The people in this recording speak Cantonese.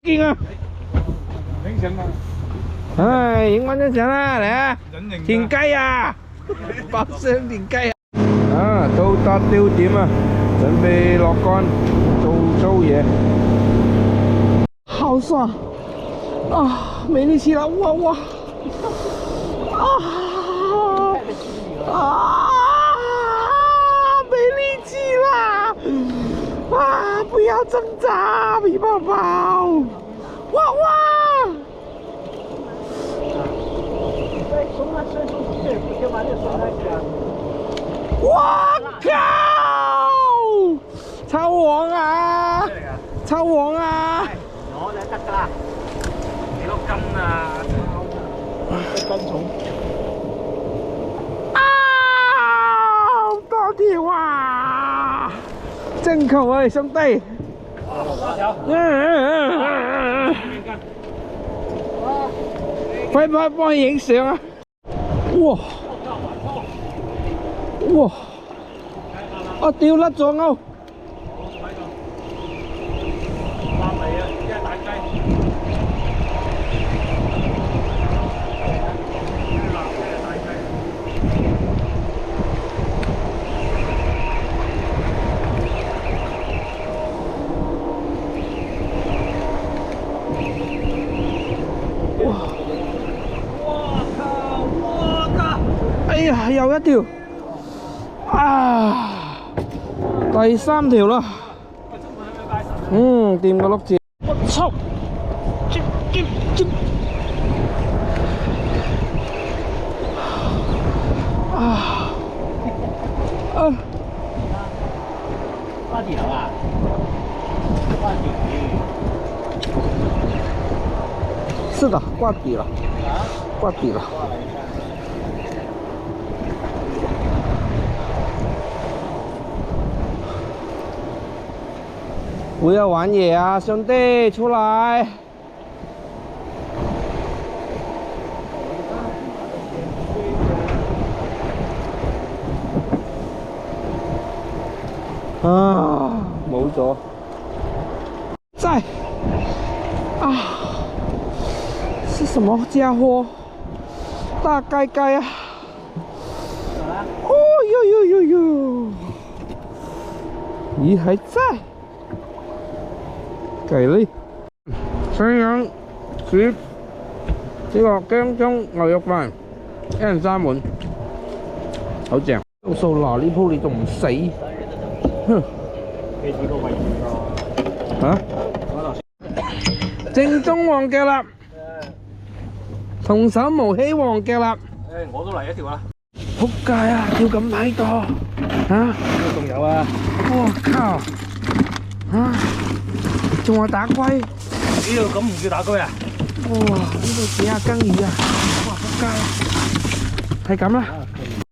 見啊！影相啊！唉，影返張相啦，嚟啊！田雞啊，爆雙田雞啊！啊，到達釣點啊，準備落竿做嘢。好爽啊！沒力氣了，哇哇！没力气啦！不要挣扎，皮宝宝！哇哇！哇靠！超黃啊！超黃啊！攞就得㗎啦，幾多斤啊？1斤重。多條啊！真球啊，兄弟！快快幫我影相啊！哇！哇！我掉甩咗鈎！哎呀，又一條啊！第3條啦，掂個碌字。我操！接！掛條啊！是的，掛底了，掛底了。不要玩野啊，兄弟，出來！啊，冇咗。在啊！是什麼家伙？大蓋蓋啊！哦呦！咦，還在？雞呢？西洋煮呢個薑葱牛肉飯，1人3碗，好正。數嗱呢鋪你仲唔死？哼！你試過位置嚇？正宗黃腳臘，童叟無欺黃腳臘。我都嚟一條啊！仆街啊！跳咁喺度嚇？仲有啊！我靠！嚇！仲話打龜？呢度咁唔叫打龜啊？哇！呢度幾廿斤魚啊！哇！仆街！係咁啦〜